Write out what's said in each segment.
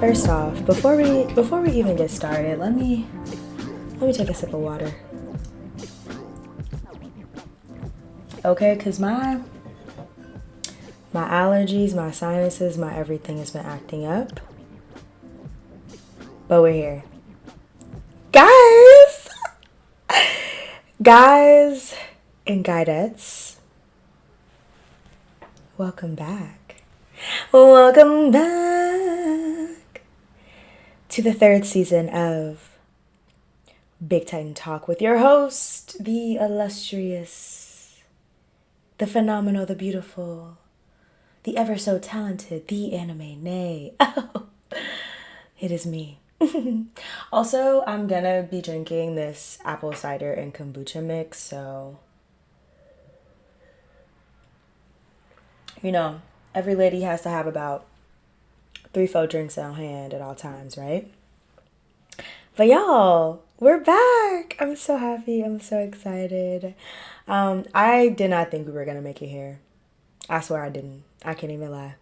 First off, before we even get started, let me take a sip of water. Okay, cause my allergies, my sinuses, my everything has been acting up. But we're here. Guys and guidettes, welcome back. Welcome back to the third season of Big Titan Talk with your host, the illustrious, the phenomenal, the beautiful, the ever so talented, TheAnimeNae. Oh, it is me. Also, I'm gonna be drinking this apple cider and kombucha mix, so every lady has to have about 3-4 drinks on hand at all times, right? But y'all, we're back. I'm so happy. I'm so excited. I did not think we were gonna make it here. I swear I didn't. I can't even lie.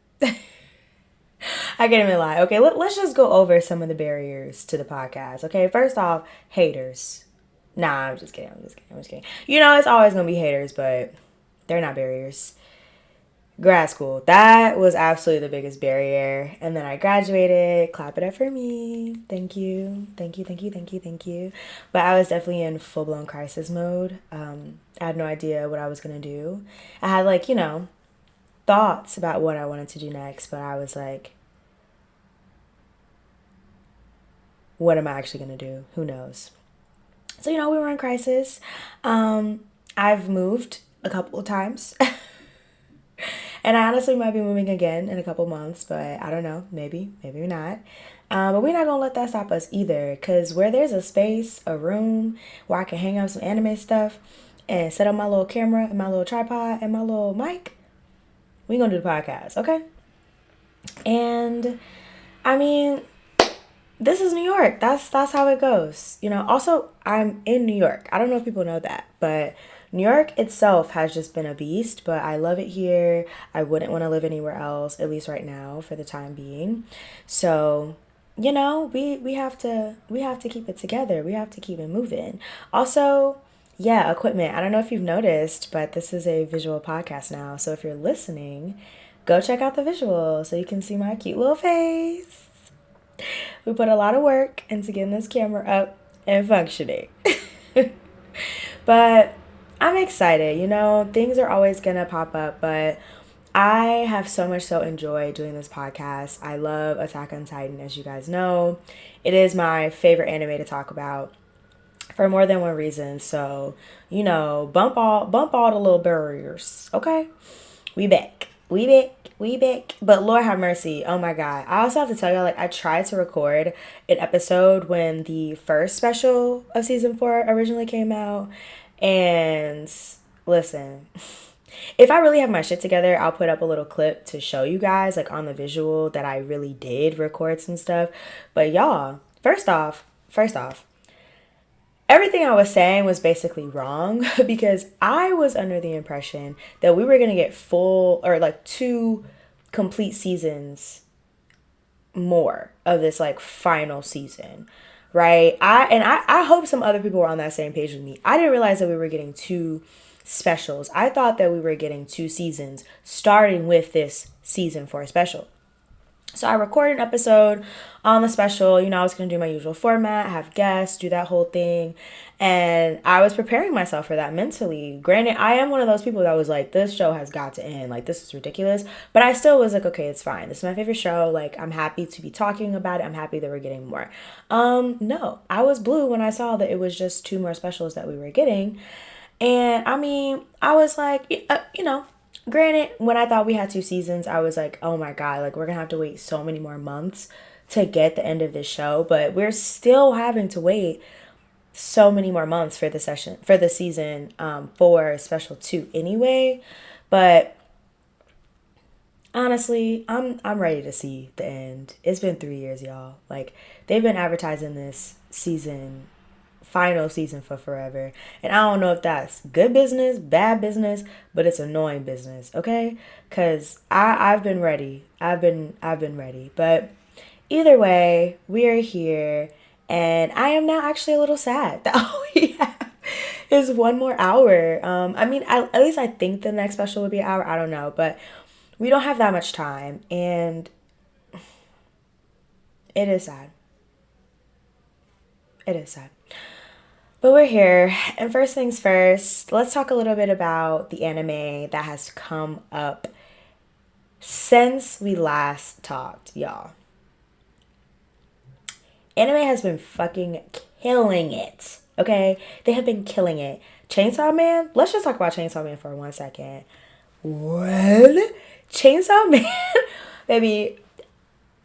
Okay, let's just go over some of the barriers to the podcast. Okay, first off, haters. Nah, I'm just kidding. It's always going to be haters, but they're not barriers. Grad school. That was absolutely the biggest barrier. And then I graduated. Clap it up for me. Thank you. But I was definitely in full-blown crisis mode. I had no idea what I was going to do. I had, thoughts about what I wanted to do next, but I was like, what am I actually going to do? Who knows? So, we were in crisis. I've moved a couple of times. And I honestly might be moving again in a couple months, but I don't know. Maybe not. But we're not going to let that stop us either, because where there's a space, a room where I can hang up some anime stuff and set up my little camera and my little tripod and my little mic, we're going to do the podcast, okay? And, this is New York. That's how it goes. Also, I'm in New York. I don't know if people know that, but New York itself has just been a beast, but I love it here. I wouldn't want to live anywhere else, at least right now, for the time being. So, we have to keep it together. We have to keep it moving. Also, yeah, equipment. I don't know if you've noticed, but this is a visual podcast now. So if you're listening, go check out the visual so you can see my cute little face. We put a lot of work into getting this camera up and functioning. But I'm excited. Things are always going to pop up, but I have so much enjoyed doing this podcast. I love Attack on Titan, as you guys know. It is my favorite anime to talk about for more than one reason. So, bump all the little barriers, okay? We back. But Lord have mercy. Oh my God. I also have to tell y'all, I tried to record an episode when the first special of season 4 originally came out. And listen, if I really have my shit together, I'll put up a little clip to show you guys, on the visual, that I really did record some stuff. But y'all, first off, everything I was saying was basically wrong because I was under the impression that we were going to get 2 complete seasons more of this final season, right? I hope some other people were on that same page with me. I didn't realize that we were getting 2 specials. I thought that we were getting 2 seasons starting with this season 4 special. So I recorded an episode on the special. I was going to do my usual format, have guests, do that whole thing. And I was preparing myself for that mentally. Granted, I am one of those people that was like, this show has got to end. This is ridiculous. But I still was like, okay, it's fine. This is my favorite show. I'm happy to be talking about it. I'm happy that we're getting more. No, I was blue when I saw that it was just 2 more specials that we were getting. And I was like, granted, when I thought we had 2 seasons, I was like, oh my God, we're going to have to wait so many more months to get the end of this show. But we're still having to wait so many more months for the season 4 special 2 anyway. But honestly, I'm ready to see the end. It's been 3 years, y'all. They've been advertising this final season for forever. And I don't know if that's good business, bad business, but it's annoying business, okay? Because I've been ready. I've been ready. But either way, we are here, and I am now actually a little sad that all we have is one more hour. I mean, at least I think the next special would be an hour. I don't know, but we don't have that much time, and it is sad. It is sad. But we're here, and first things first, let's talk a little bit about the anime that has come up since we last talked, y'all. Anime has been fucking killing it. Okay? They have been killing it. Chainsaw Man? Let's just talk about Chainsaw Man for 1 second. What? Chainsaw Man? Baby,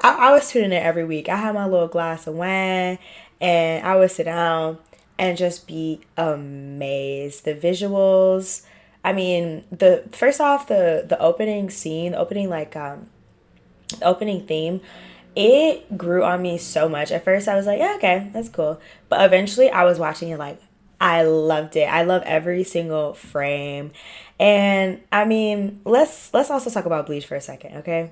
I was tuning in every week. I had my little glass of wine and I would sit down and just be amazed. The visuals. I mean, the first off the opening scene, the opening the opening theme, it grew on me so much. At first I was like, yeah, okay, that's cool. But eventually I was watching it like I loved it. I love every single frame. And I mean, let's also talk about Bleach for a second, okay?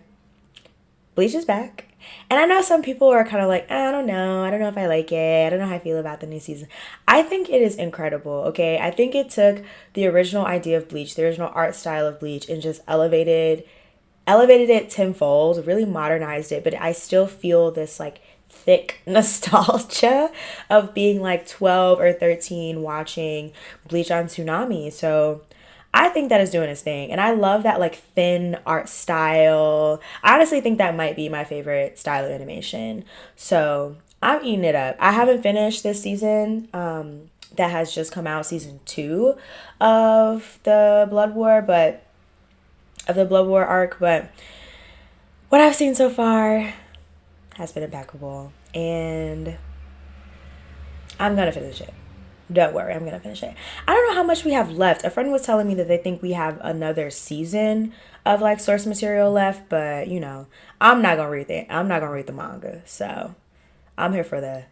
Bleach is back. And I know some people are kind of like, I don't know. I don't know if I like it. I don't know how I feel about the new season. I think it is incredible, okay? I think it took the original idea of Bleach, the original art style of Bleach, and just elevated it tenfold, really modernized it, but I still feel this like thick nostalgia of being like 12 or 13 watching Bleach on Tsunami. So I think that is doing its thing. And I love that like thin art style. I honestly think that might be my favorite style of animation. So I'm eating it up. I haven't finished this season. That has just come out, season 2 of the Blood War, but of the Blood War arc, but what I've seen so far has been impeccable, and I'm gonna finish it. Don't worry, I'm gonna finish it. I don't know how much we have left. A friend was telling me that they think we have another season of like source material left, but you know, I'm not gonna read it. I'm not gonna read the manga, so I'm here for the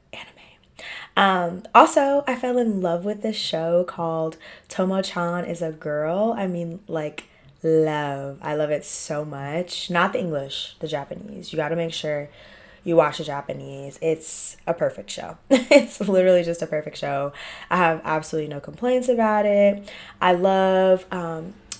anime. Also, I fell in love with this show called Tomo-chan is a Girl. I mean, like, love. I love it so much. Not the English, the Japanese. You got to make sure you watch the Japanese. It's a perfect show. It's literally just a perfect show. I have absolutely no complaints about it. I love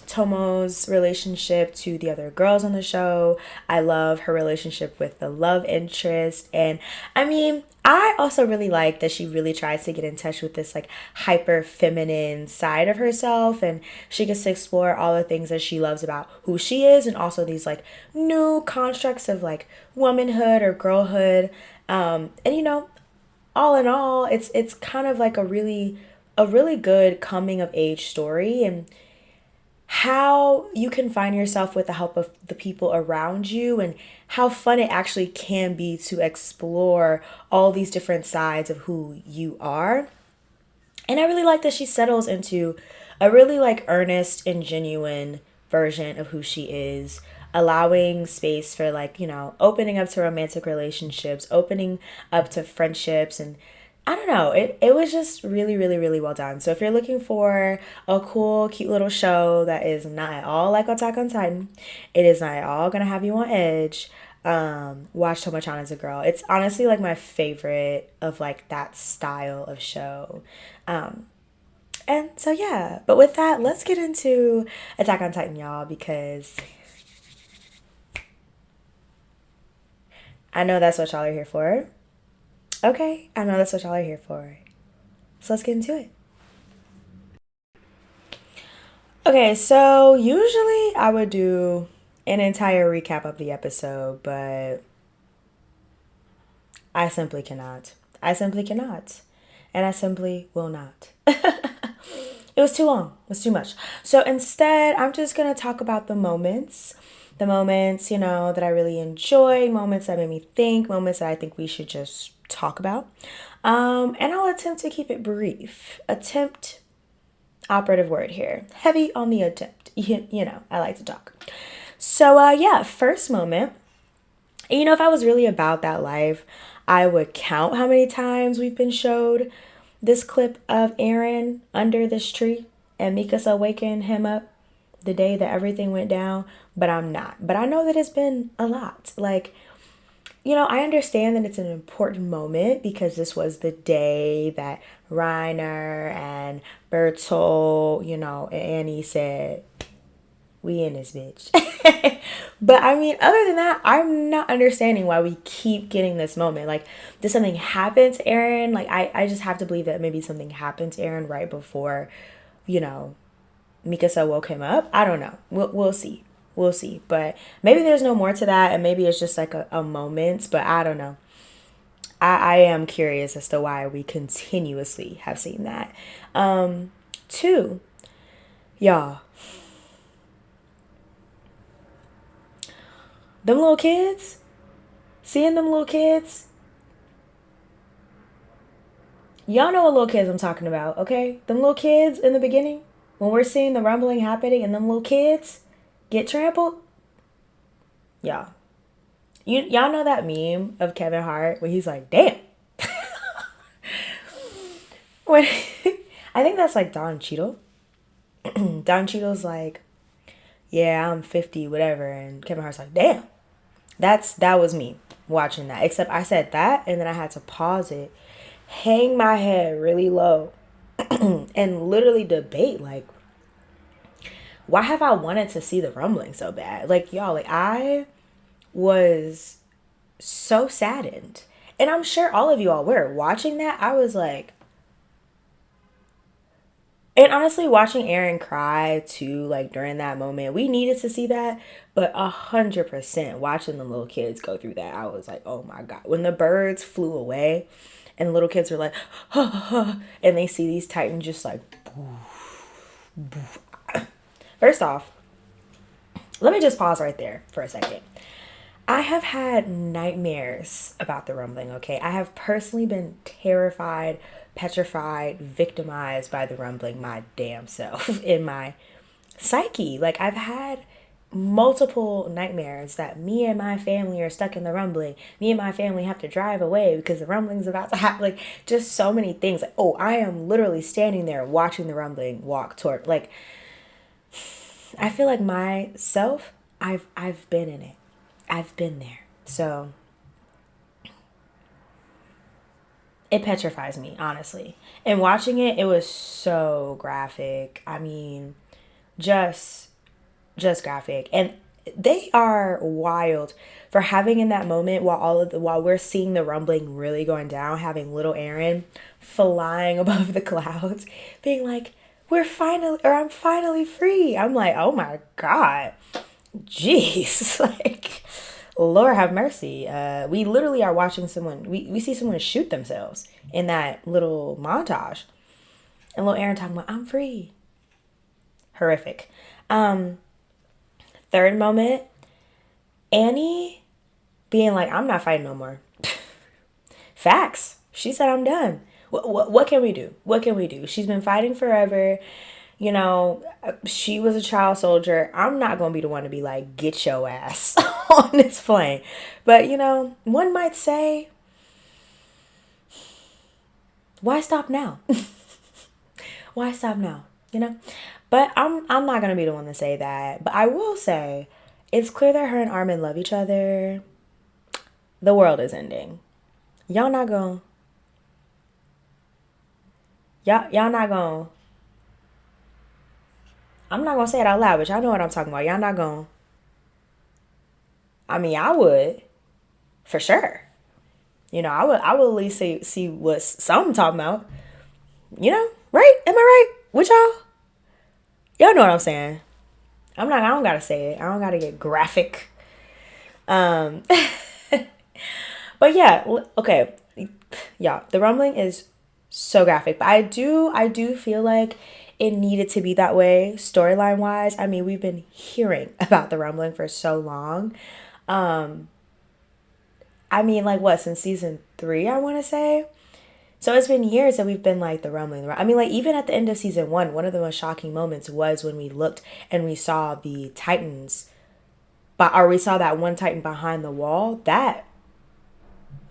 Tomo's relationship to the other girls on the show. I love her relationship with the love interest. And I mean, I also really like that she really tries to get in touch with this like hyper feminine side of herself, and she gets to explore all the things that she loves about who she is, and also these like new constructs of like womanhood or girlhood. And you know, all in all, it's kind of like a really good coming of age story, and how you can find yourself with the help of the people around you, and how fun it actually can be to explore all these different sides of who you are. And I really like that she settles into a really like earnest and genuine version of who she is, allowing space for like, you know, opening up to romantic relationships, opening up to friendships, and I don't know. It was just really, really, really well done. So if you're looking for a cool, cute little show that is not at all like Attack on Titan, it is not at all gonna have you on edge. Watch Tomo-chan as a Girl. It's honestly like my favorite of like that style of show. And so yeah. But with that, let's get into Attack on Titan, y'all, because I know that's what y'all are here for. Okay, I know that's what y'all are here for. So let's get into it. Okay, so usually I would do an entire recap of the episode, but I simply cannot. I simply cannot. And I simply will not. It was too long. It was too much. So instead, I'm just going to talk about the moments. The moments, you know, that I really enjoyed, moments that made me think, moments that I think we should just talk about. And I'll attempt to keep it brief. Attempt, operative word here. Heavy on the attempt. You know, I like to talk. So, yeah, first moment. And you know, if I was really about that life, I would count how many times we've been showed this clip of Aaron under this tree and Mikasa waking him up the day that everything went down, but I'm not. But I know that it's been a lot. Like, I understand that it's an important moment because this was the day that Reiner and Bertolt, and Annie said, we in this bitch. But I mean, other than that, I'm not understanding why we keep getting this moment. Like, did something happen to Aaron? Like, I just have to believe that maybe something happened to Aaron right before, you know, Mikasa woke him up. I don't know. We'll see. We'll see. But maybe there's no more to that, and maybe it's just like a moment, but I don't know. I am curious as to why we continuously have seen that. Two, y'all, them little kids, seeing them little kids, y'all know what little kids I'm talking about, okay? Them little kids in the beginning, when we're seeing the rumbling happening and them little kids get trampled, y'all. Y'all know that meme of Kevin Hart where he's like, damn. When I think that's like Don Cheadle. Don Cheadle's like, yeah, I'm 50, whatever, and Kevin Hart's like, damn. That was me watching that. Except I said that and then I had to pause it, hang my head really low, and literally debate like, why have I wanted to see the rumbling so bad? Like, y'all, like I was so saddened. And I'm sure all of you all were watching that. I was like, and honestly, watching Aaron cry too, like during that moment, we needed to see that. But 100% watching the little kids go through that, I was like, oh my God. When the birds flew away and the little kids were like, and they see these titans just like, first off, let me just pause right there for a second. I have had nightmares about the rumbling, okay? I have personally been terrified, petrified, victimized by the rumbling my damn self in my psyche. Like, I've had multiple nightmares that me and my family are stuck in the rumbling. Me and my family have to drive away because the rumbling's about to happen. Like, just so many things. Like, oh, I am literally standing there watching the rumbling walk toward, like, I feel like myself, I've been in it. I've been there. So it petrifies me, honestly. And watching it, it was so graphic. I mean, just graphic. And they are wild for having in that moment while we're seeing the rumbling really going down, having little Aaron flying above the clouds, being like, I'm finally free. I'm like, oh my God. Jeez. Like, Lord have mercy. We literally are watching we see someone shoot themselves in that little montage. And little Aaron talking about, I'm free. Horrific. Third moment, Annie being like, I'm not fighting no more. Facts. She said, I'm done. What can we do? What can we do? She's been fighting forever. She was a child soldier. I'm not going to be the one to be like, get your ass on this plane. But, one might say, why stop now? Why stop now? But I'm not going to be the one to say that. But I will say, it's clear that her and Armin love each other. The world is ending. Y'all not going. Y'all not going. I'm not going to say it out loud, but y'all know what I'm talking about. Y'all not going. I mean, I would. For sure. I would at least see what some talking about. Right? Am I right? With y'all? Y'all know what I'm saying. I don't gotta say it. I don't gotta get graphic. But yeah, okay. Yeah, the rumbling is so graphic. But I do feel like it needed to be that way storyline wise. I mean, we've been hearing about the rumbling for so long. I mean, like what, since season 3, I want to say. So it's been years that we've been like the rumbling. I mean, like even at the end of season 1, one of the most shocking moments was when we looked and we saw the Titans, or we saw that one Titan behind the wall. That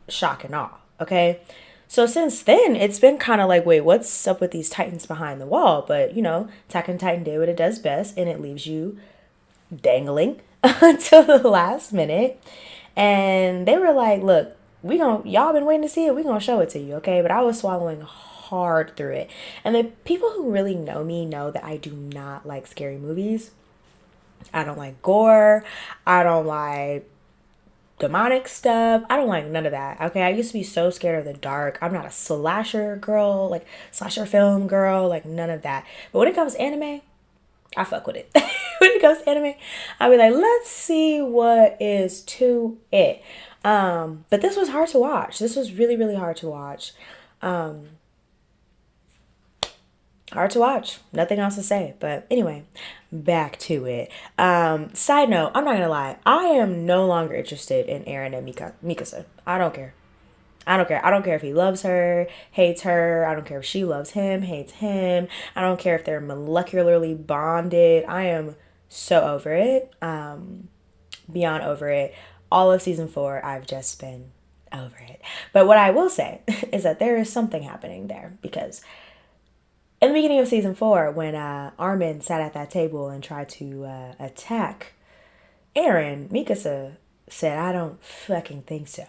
shock and awe. Okay. So since then, it's been kind of like, wait, what's up with these Titans behind the wall? But, Attack on Titan did what it does best, and it leaves you dangling until the last minute. And they were like, look, y'all been waiting to see it. We gonna show it to you, okay? But I was swallowing hard through it. And the people who really know me know that I do not like scary movies. I don't like gore. I don't like demonic stuff. I don't like none of that. Okay, I used to be so scared of the dark. I'm not a slasher girl, like slasher film girl, like none of that. But when it comes to anime, I fuck with it. When it comes to anime, I'll be like, let's see what is to it. But this was hard to watch. This was really, really hard to watch. Hard to watch. Nothing else to say. But anyway, back to it. Side note, I'm not gonna lie. I am no longer interested in Eren and Mikasa. I don't care. I don't care. I don't care if he loves her, hates her. I don't care if she loves him, hates him. I don't care if they're molecularly bonded. I am so over it. Beyond over it. All of season 4, I've just been over it. But what I will say is that there is something happening there, because in the beginning of season 4, when Armin sat at that table and tried to attack Eren, Mikasa said, I don't fucking think so,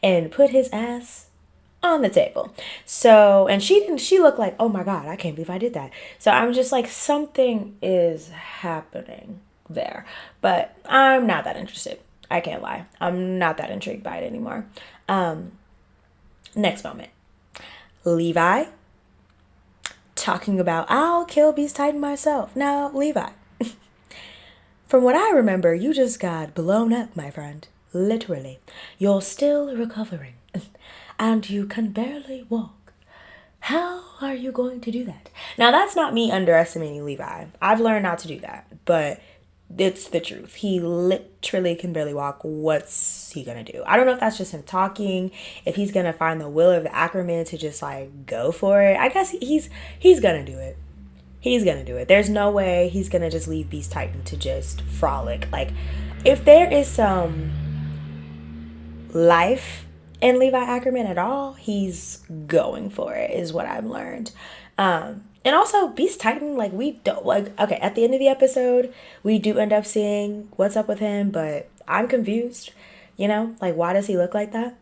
and put his ass on the table. So, and she looked like, oh my God, I can't believe I did that. So I'm just like, something is happening there, but I'm not that interested. I can't lie. I'm not that intrigued by it anymore. Next moment. Levi talking about, I'll kill Beast Titan myself. Now, Levi, from what I remember, you just got blown up, my friend. Literally. You're still recovering. And you can barely walk. How are you going to do that? Now, that's not me underestimating Levi. I've learned not to do that. But it's the truth. He literally can barely walk. What's he gonna do? I don't know if that's just him talking, if he's gonna find the will of the Ackerman to just like go for it. I guess he's gonna do it. He's gonna do it. There's no way he's gonna just leave Beast Titan to just frolic. Like, if there is some life in Levi Ackerman at all, he's going for it, is what I've learned. And also Beast Titan, like, we don't, like, okay, at the end of the episode, we do end up seeing what's up with him, but I'm confused, you know? Like, why does he look like that?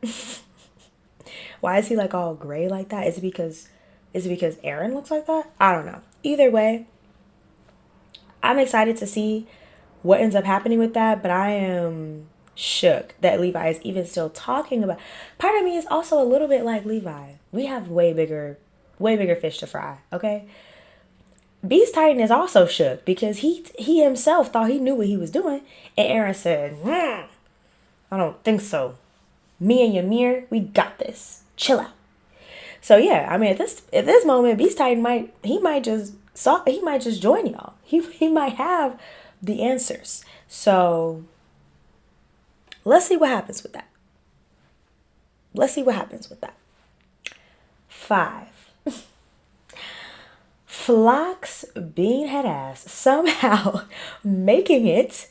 Why is he, like, all gray like that? Is it because Eren looks like that? I don't know. Either way, I'm excited to see what ends up happening with that, but I am shook that Levi is even still talking about. Part of me is also a little bit like Levi. We have way bigger fish to fry, okay? Beast Titan is also shook because he himself thought he knew what he was doing, and Eren said, I don't think so. Me and Ymir, we got this. Chill out. So yeah, I mean, at this moment, Beast Titan might just join y'all. He might have the answers. So let's see what happens with that. 5. Phlox being head ass somehow making it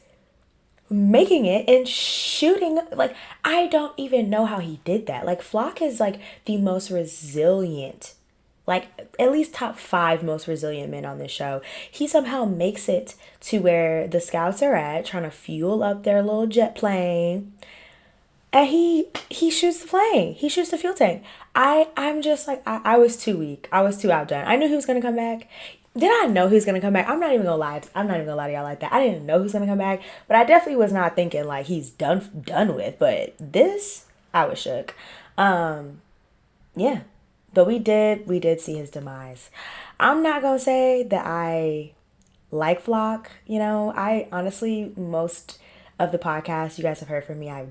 and shooting, like, I don't even know how he did that. Like, Flock is like the most resilient, like at least top 5 most resilient men on this show. He somehow makes it to where the scouts are at, trying to fuel up their little jet plane, and he shoots the plane. He shoots the fuel tank. I'm just like, I was too weak. I was too outdone. I knew he was gonna come back. Did I know he was gonna come back? I'm not even gonna lie to y'all like that. I didn't know he was gonna come back, but I definitely was not thinking like he's done with. But this, I was shook. Yeah. But we did see his demise. I'm not gonna say that I like Flock. You know, I honestly, most of the podcast you guys have heard from me, I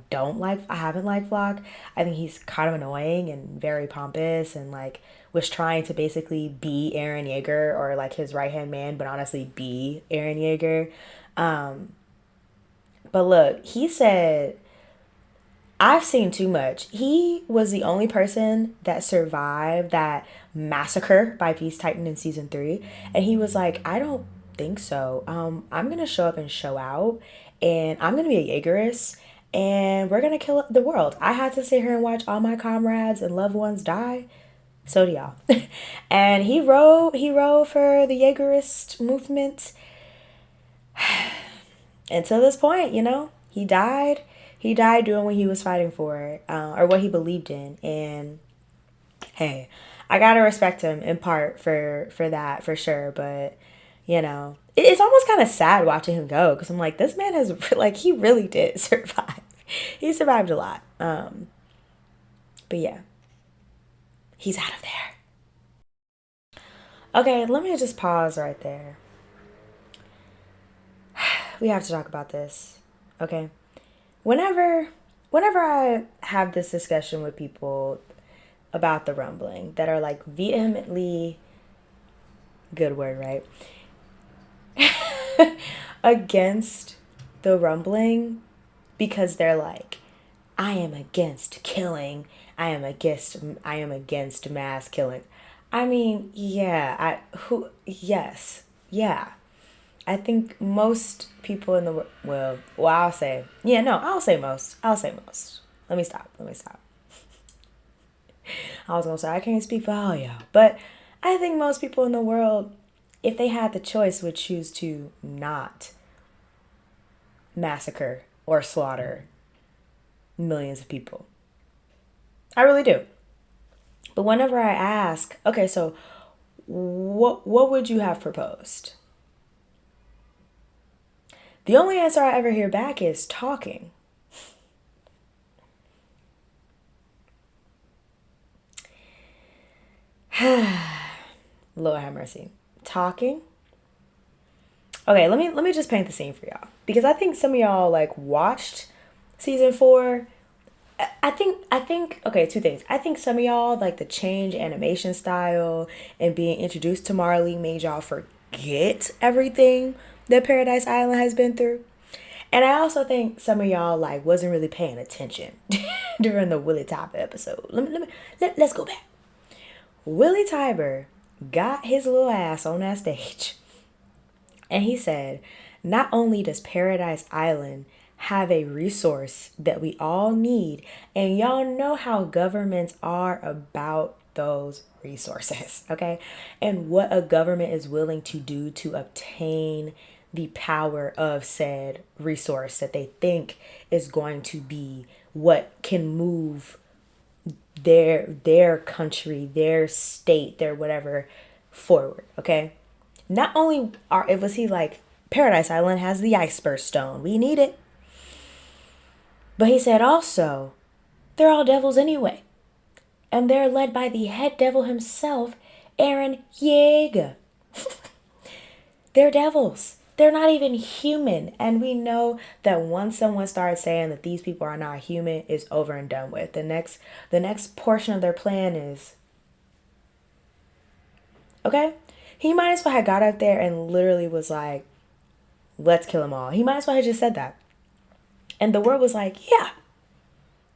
haven't liked Flock. I think he's kind of annoying and very pompous, and like was trying to basically be Eren Yeager, or like his right hand man, but honestly be Eren Yeager. But look, he said, I've seen too much. He was the only person that survived that massacre by Beast Titan in season 3, and he was like, I don't think so. I'm gonna show up and show out, and I'm gonna be a Jaegerist, and we're gonna kill the world. I had to sit here and watch all my comrades and loved ones die. So do y'all. And he rode for the Jaegerist movement until this point, you know. He died. He died doing what he was fighting for, or what he believed in. And hey, I gotta respect him in part for that for sure. But it's almost kind of sad watching him go because I'm like, this man has like he really did survive. He survived a lot. But yeah, he's out of there. Okay, let me just pause right there. We have to talk about this. Okay. Whenever whenever I have this discussion with people about the rumbling that are like vehemently, good word, right? Against the rumbling because they're like, I am against killing. I am against mass killing. I mean, yeah, yes. Yeah. I think most people in the I'll say, yeah, no, I'll say most. I'll say most. Let me stop. I was gonna say I can't speak for all y'all, but I think most people in the world, if they had the choice, would choose to not massacre or slaughter millions of people. I really do. But whenever I ask, okay, so what would you have proposed? The only answer I ever hear back is talking. Lord have mercy. Talking. Okay, let me just paint the scene for y'all because I think some of y'all like watched season 4. I think okay, two things. I think some of y'all like the change animation style and being introduced to Marley made y'all forget everything that Paradise Island has been through. And I also think some of y'all like wasn't really paying attention during the Willie Tyber episode. Let's go back. Willie Tyber got his little ass on that stage and he said, not only does Paradise Island have a resource that we all need, and y'all know how governments are about those resources, okay? And what a government is willing to do to obtain the power of said resource that they think is going to be what can move their country, their state, their whatever forward, okay? Not only it was he like Paradise Island has the iceberg stone. We need it. But he said also, they're all devils anyway. And they're led by the head devil himself, Eren Yeager. They're devils. They're not even human. And we know that once someone starts saying that these people are not human, it's over and done with. The next portion of their plan is, okay? He might as well have got up there and literally was like, let's kill them all. He might as well have just said that. And the world was like, yeah,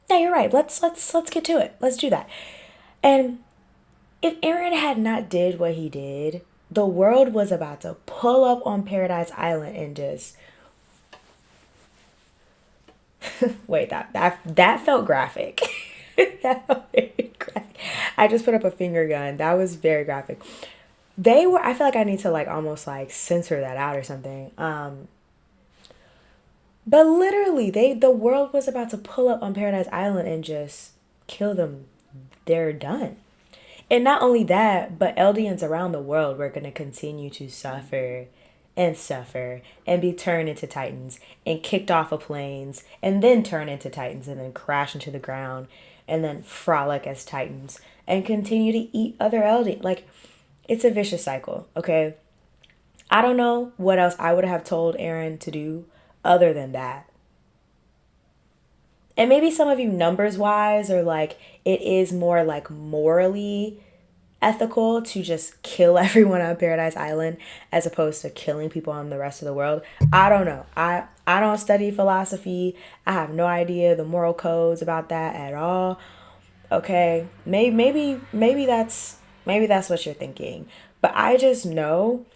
you're right. Let's get to it. Let's do that. And if Eren had not did what he did, the world was about to pull up on Paradise Island and just wait, that felt graphic. That felt very graphic. I just put up a finger gun. That was very graphic. I feel like I need to like almost like censor that out or something. But literally, the world was about to pull up on Paradise Island and just kill them. They're done. And not only that, but Eldians around the world were going to continue to suffer and be turned into Titans and kicked off of planes and then turn into Titans and then crash into the ground and then frolic as Titans and continue to eat other Eldians. Like, it's a vicious cycle, okay? I don't know what else I would have told Eren to do other than that. And maybe some of you numbers wise or like it is more like morally ethical to just kill everyone on Paradise Island as opposed to killing people on the rest of the world. I don't know. I don't study philosophy. I have no idea the moral codes about that at all. Okay. Maybe that's what you're thinking. But I just know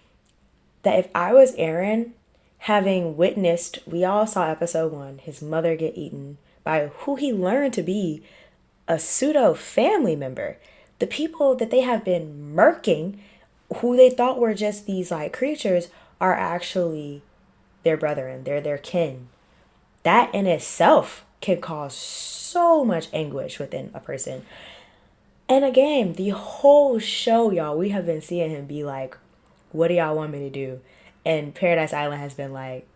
that if I was Eren, having witnessed, we all saw episode 1, his mother get eaten by who he learned to be a pseudo family member. The people that they have been murking, who they thought were just these like creatures, are actually their brethren. They're their kin. That in itself can cause so much anguish within a person. And again, the whole show, y'all, we have been seeing him be like, what do y'all want me to do? And Paradise Island has been like,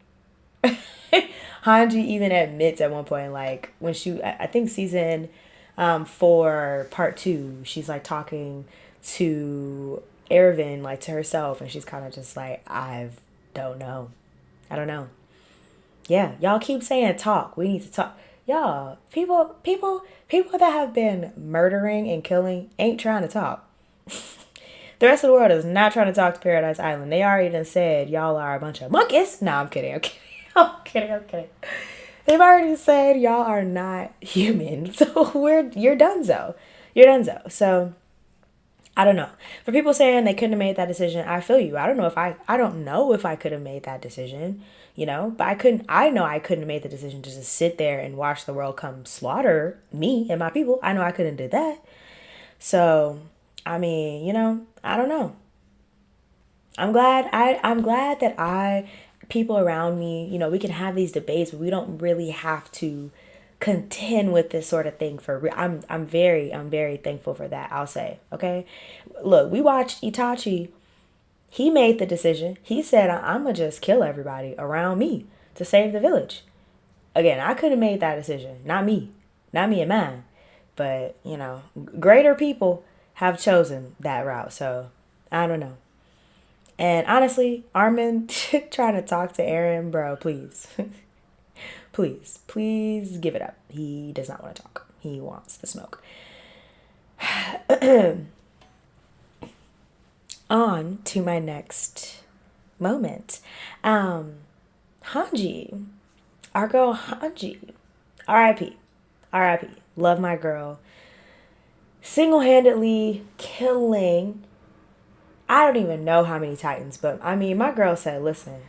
Hanji even admits at one point, like, when I think season 4, part 2, she's like talking to Ervin, like to herself, and she's kind of just like, don't know. I don't know. Yeah, y'all keep saying talk. We need to talk. Y'all, people that have been murdering and killing ain't trying to talk. The rest of the world is not trying to talk to Paradise Island. They already done said y'all are a bunch of monkeys. No, I'm kidding. I'm kidding. I'm kidding. They've already said y'all are not human. So you're donezo. You're donezo. So I don't know. For people saying they couldn't have made that decision, I feel you. I don't know if I could have made that decision, but I know I couldn't have made the decision to just sit there and watch the world come slaughter me and my people. I know I couldn't do that. So, I mean, I don't know. I'm glad that people around me, we can have these debates, but we don't really have to contend with this sort of thing for real. I'm very thankful for that, I'll say. Okay. Look, we watched Itachi. He made the decision. He said, I'm gonna just kill everybody around me to save the village. Again, I could have made that decision. Not me and mine. But, greater people have chosen that route. So I don't know. And honestly, Armin trying to talk to Eren, bro, please. Please give it up. He does not want to talk. He wants the smoke. On to my next moment. Hanji. Our girl Hanji. R.I.P. R.I.P. Love my girl. Single-handedly killing, I don't even know how many Titans, but I mean, my girl said, listen,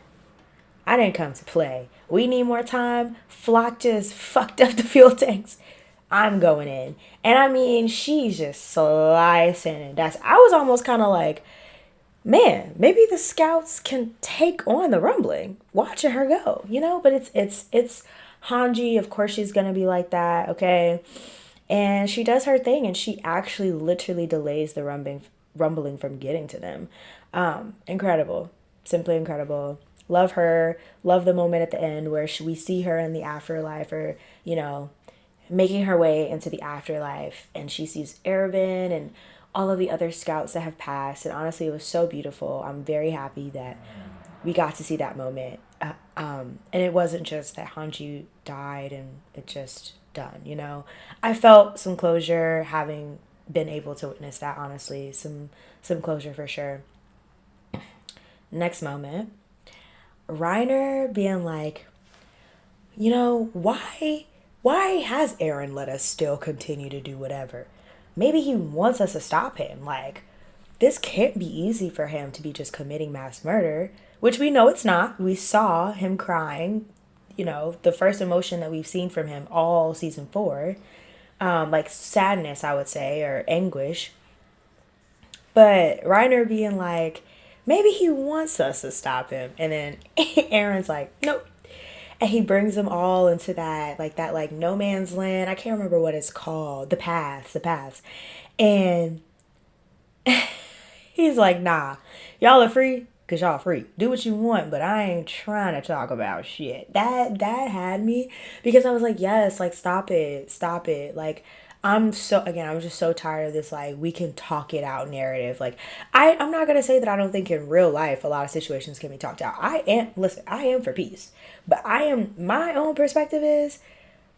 I didn't come to play. We need more time. Flock just fucked up the fuel tanks. I'm going in. And I mean, she's just slicing and that's, I was almost kind of like, man, maybe the scouts can take on the rumbling. Watching her go, but it's Hanji. Of course she's going to be like that. Okay. And she does her thing and she actually literally delays the rumbling from getting to them. Incredible. Simply incredible. Love her. Love the moment at the end where we see her in the afterlife or, making her way into the afterlife. And she sees Erevin and all of the other scouts that have passed. And honestly, it was so beautiful. I'm very happy that we got to see that moment. And it wasn't just that Hanji died and it just done, I felt some closure having been able to witness that, honestly. Some closure for sure. Next moment. Reiner being like, why has Eren let us still continue to do whatever? Maybe he wants us to stop him. Like, this can't be easy for him to be just committing mass murder, which we know it's not. We saw him crying, the first emotion that we've seen from him all season 4, like sadness, I would say, or anguish. But Reiner being like, maybe he wants us to stop him. And then Eren's like, nope. And he brings them all into that no man's land. I can't remember what it's called. The paths. And he's like, nah, y'all are free because y'all free. Do what you want, but I ain't trying to talk about shit. That had me because I was like, yes, like, stop it. Like, I'm just so tired of this, like, we can talk it out narrative. Like, I'm not going to say that I don't think in real life a lot of situations can be talked out. I am for peace. But my own perspective is,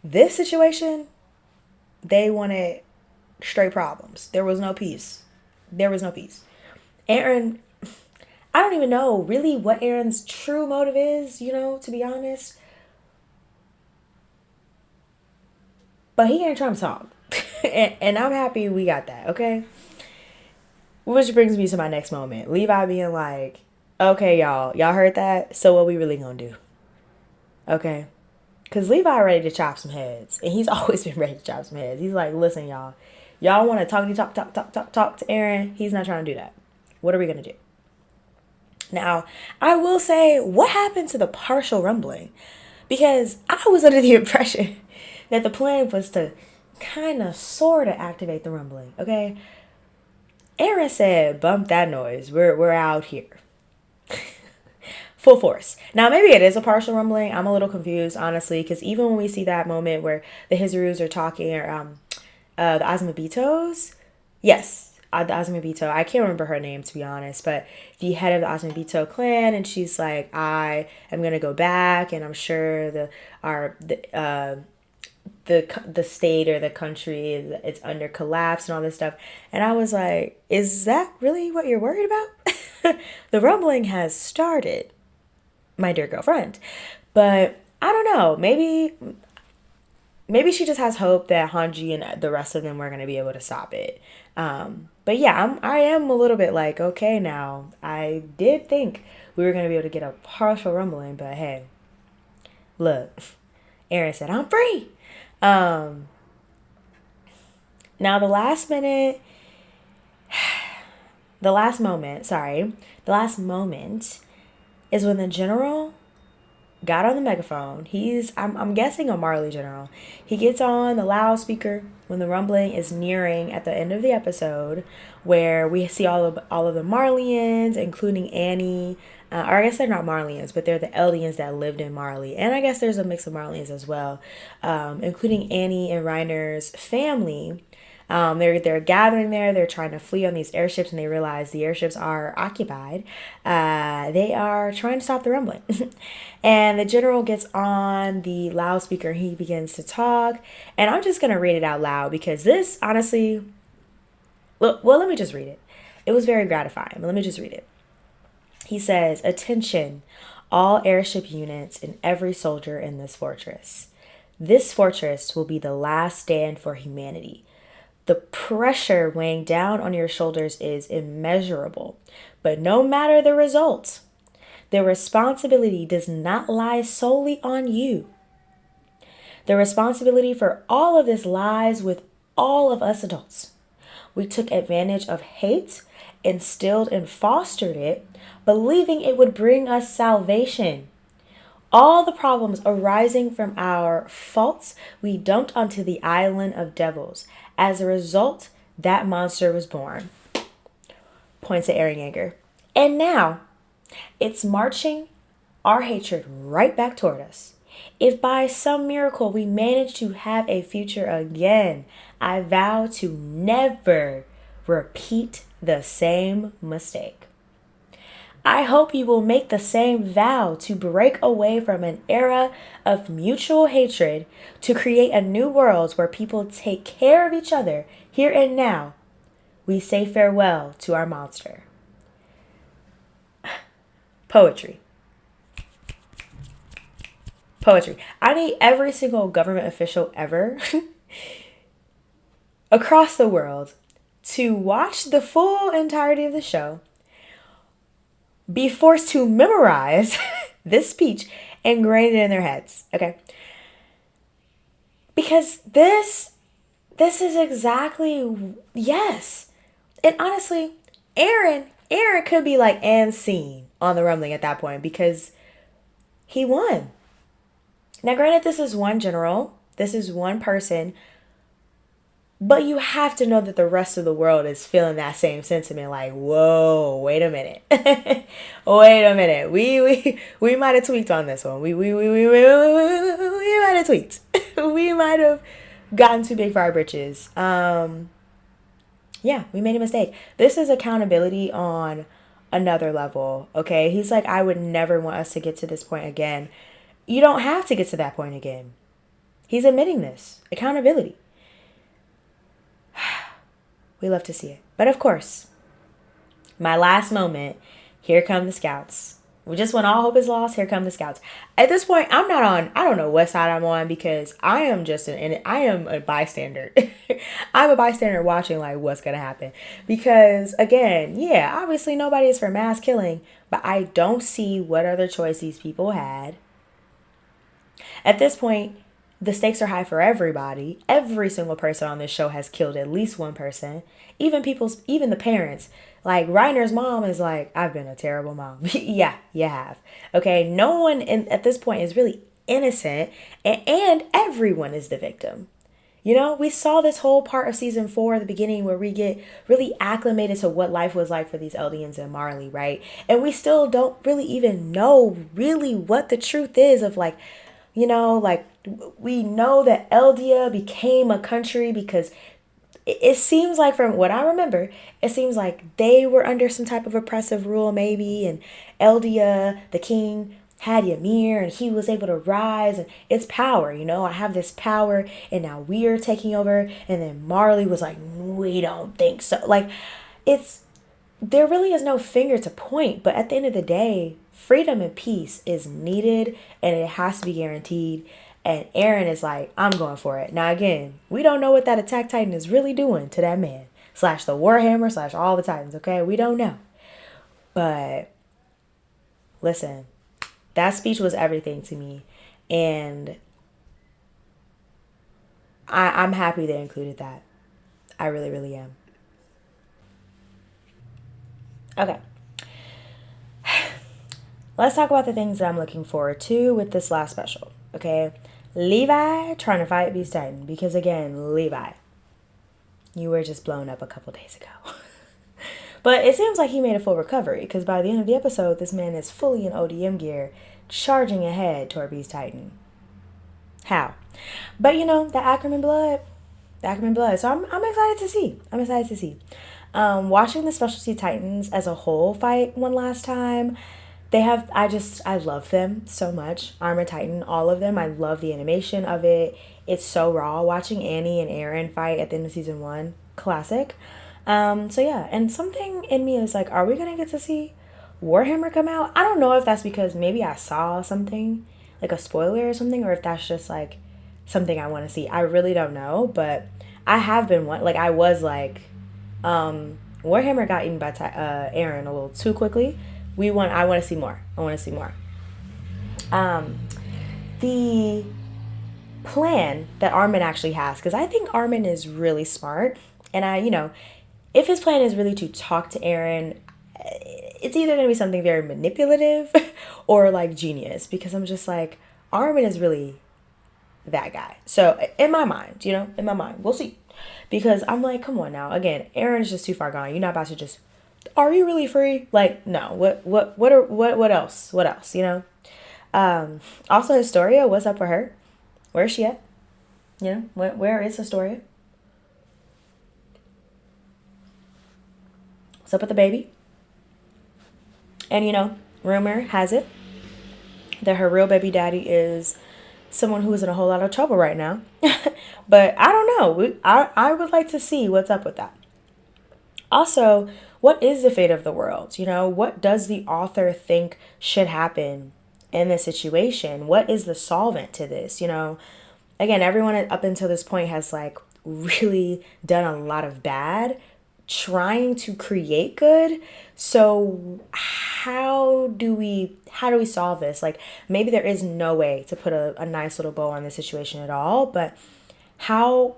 this situation, they wanted straight problems. There was no peace. Eren, I don't even know really what Eren's true motive is, to be honest. But he ain't trying to talk. and I'm happy we got that, okay? Which brings me to my next moment. Levi being like, okay, y'all heard that? So what we really gonna do? Okay? Because Levi ready to chop some heads. And he's always been ready to chop some heads. He's like, listen, y'all want to talk to Eren? He's not trying to do that. What are we gonna do? Now, I will say, what happened to the partial rumbling? Because I was under the impression that the plan was to kind of sort of activate the rumbling. Okay, Aaron said, "Bump that noise. We're out here." Full force. Now, maybe it is a partial rumbling. I'm a little confused, honestly, because even when we see that moment where the Hizurus are talking, or the Azumabitos, yes, the Azumabito. I can't remember her name, to be honest, but the head of the Azumabito clan, and she's like, "I am gonna go back, and I'm sure the state or the country it's under collapse and all this stuff." And I was like, "Is that really what you're worried about?" The rumbling has started, my dear girlfriend. But I don't know. Maybe she just has hope that Hanji and the rest of them were going to be able to stop it. But yeah, I am a little bit like, okay, now I did think we were going to be able to get a partial rumbling, but hey, look, Aaron said, "I'm free." Now the last moment is when the general got on the megaphone. I'm guessing a Marley general. He gets on the loudspeaker when the rumbling is nearing at the end of the episode, where we see all of the Marleyans, including Annie. Or I guess they're not Marleyans, but they're the Eldians that lived in Marley. And I guess there's a mix of Marleyans as well, including Annie and Reiner's family. They're gathering there. They're trying to flee on these airships, and they realize the airships are occupied. They are trying to stop the rumbling. And the general gets on the loudspeaker. He begins to talk, and I'm just gonna read it out loud because this, honestly, well, let me just read it. It was very gratifying, but let me just read it. He says, "Attention, all airship units and every soldier in this fortress. This fortress will be the last stand for humanity. The pressure weighing down on your shoulders is immeasurable, but no matter the result, the responsibility does not lie solely on you. The responsibility for all of this lies with all of us adults. We took advantage of hate, instilled and fostered it, believing it would bring us salvation. All the problems arising from our faults we dumped onto the island of devils. As a result, that monster was born." Points at Eren Yeager. "And now, it's marching our hatred right back toward us. If by some miracle we manage to have a future again, I vow to never repeat the same mistake. I hope you will make the same vow to break away from an era of mutual hatred to create a new world where people take care of each other here and now. We say farewell to our monster." Poetry. Poetry. I need every single government official ever across the world to watch the full entirety of the show, be forced to memorize this speech and ingrain it in their heads, okay? Because this is exactly, yes. And honestly, Aaron could be like and scene on the rumbling at that point because he won. Now, granted, this is one general, this is one person, but you have to know that the rest of the world is feeling that same sentiment. Like, whoa, wait a minute, wait a minute. We might have tweaked on this one. We might have tweaked. We might have gotten too big for our britches. Yeah, we made a mistake. This is accountability on another level. Okay, he's like, I would never want us to get to this point again. You don't have to get to that point again. He's admitting this accountability. We love to see it. But of course, my last moment, here come the scouts. Just when all hope is lost, here come the scouts. At this point, I don't know what side I'm on because I am a bystander. I'm a bystander watching like what's going to happen. Because again, yeah, obviously nobody is for mass killing, but I don't see what other choice these people had. At this point, the stakes are high for everybody. Every single person on this show has killed at least one person. Even the parents. Like, Reiner's mom is like, I've been a terrible mom. Yeah, you have. Okay, no one at this point is really innocent, and everyone is the victim. You know, we saw this whole part of season 4 at the beginning where we get really acclimated to what life was like for these Eldians and Marley, right? And we still don't really even know really what the truth is of like, you know, like we know that Eldia became a country because it seems like, from what I remember, it seems like they were under some type of oppressive rule maybe, and Eldia, the king, had Ymir and he was able to rise, and it's power, you know, I have this power and now we're taking over. And then Marley was like, we don't think so. Like, it's, there really is no finger to point, but at the end of the day, freedom and peace is needed and it has to be guaranteed. And Eren is like, I'm going for it. Now, again, we don't know what that Attack Titan is really doing to that man, slash the Warhammer, slash all the Titans, okay? We don't know. But listen, that speech was everything to me. And I'm happy they included that. I really, really am. Okay. Let's talk about the things that I'm looking forward to with this last special, okay? Levi trying to fight Beast Titan. Because again, Levi, you were just blown up a couple days ago. But it seems like he made a full recovery, because by the end of the episode, this man is fully in ODM gear, charging ahead toward Beast Titan. How? But you know, the Ackerman blood. So I'm excited to see. Watching the Specialty Titans as a whole fight one last time, I love them so much. Armor Titan, all of them. I love the animation of it. It's so raw. Watching Annie and Eren fight at the end of season 1, classic. So yeah, and something in me is like, are we gonna get to see Warhammer come out? I don't know if that's because maybe I saw something, like a spoiler or something, or if that's just like something I want to see. I really don't know, but I have been Warhammer got eaten by Eren a little too quickly. I want to see more. The plan that Armin actually has, because I think Armin is really smart, and if his plan is really to talk to Eren, it's either going to be something very manipulative or like genius, because I'm just like, Armin is really that guy. So in my mind, we'll see. Because I'm like, come on now. Again, Eren is just too far gone. You're not about to just, are you really free? Like, no. What else? Also Historia, what's up with her? Where's she at? Where is Historia? What's up with the baby? And rumor has it that her real baby daddy is someone who is in a whole lot of trouble right now. But I don't know. I would like to see what's up with that. Also, what is the fate of the world? What does the author think should happen in this situation? What is the solvent to this? Again, everyone up until this point has like really done a lot of bad, trying to create good. So how do we solve this? Like, maybe there is no way to put a nice little bow on this situation at all, but how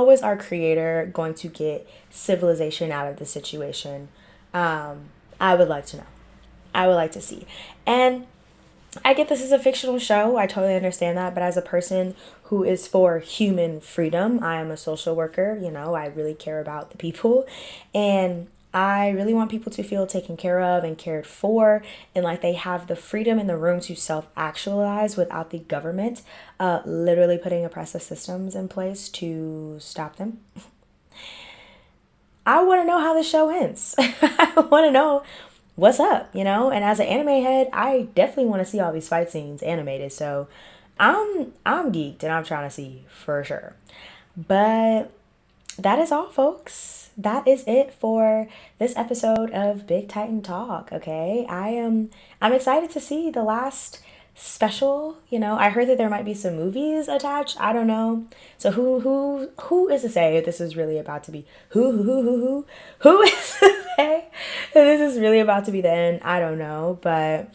is our creator going to get civilization out of the situation? I would like to know. I would like to see. And I get this is a fictional show. I totally understand that. But as a person who is for human freedom, I am a social worker. I really care about the people. And I really want people to feel taken care of and cared for, and like they have the freedom in the room to self-actualize without the government literally putting oppressive systems in place to stop them. I want to know how the show ends. I want to know what's up, and as an anime head, I definitely want to see all these fight scenes animated. So I'm geeked and I'm trying to see for sure. But that is all, folks. That is it for this episode of Big Titan Talk. Okay, I'm excited to see the last special. I heard that there might be some movies attached. I don't know. So who is to say if this is really about to be who is to say if this is really about to be the end? I don't know, but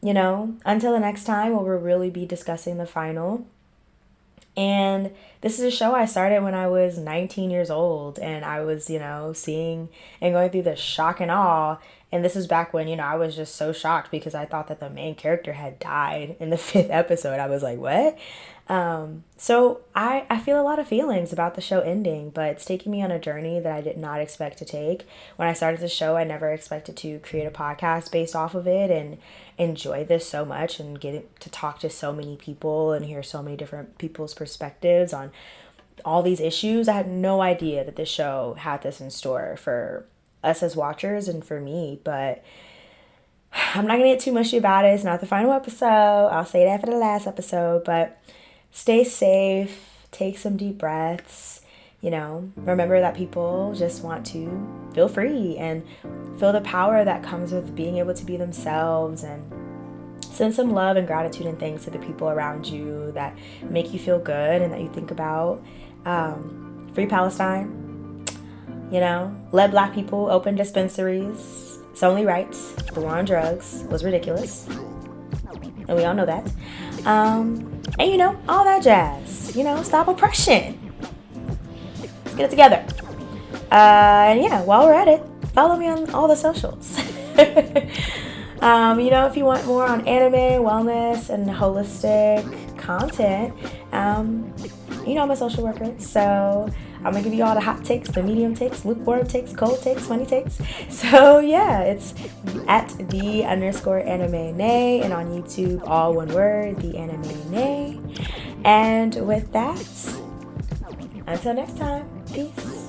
until the next time, we'll really be discussing the final. And this is a show I started when I was 19 years old, and I was, seeing and going through the shock and awe And this was back when, I was just so shocked because I thought that the main character had died in the 5th episode. I was like, what? So I feel a lot of feelings about the show ending, but it's taking me on a journey that I did not expect to take. When I started the show, I never expected to create a podcast based off of it and enjoy this so much and get to talk to so many people and hear so many different people's perspectives on all these issues. I had no idea that this show had this in store for us as watchers and for me, but I'm not gonna get too mushy about it. It's not the final episode. I'll say that for the last episode, but stay safe, take some deep breaths, remember that people just want to feel free and feel the power that comes with being able to be themselves, and send some love and gratitude and thanks to the people around you that make you feel good and that you think about. Free Palestine. Let Black people open dispensaries. It's only right. The war on drugs was ridiculous. And we all know that. And all that jazz. Stop oppression. Let's get it together. And yeah, while we're at it, follow me on all the socials. If you want more on anime, wellness, and holistic content, I'm a social worker, so I'm gonna give you all the hot takes, the medium takes, lukewarm takes, cold takes, funny takes. So yeah, it's at @_AnimeNae, and on YouTube, all one word, TheAnimeNae. And with that, until next time, peace.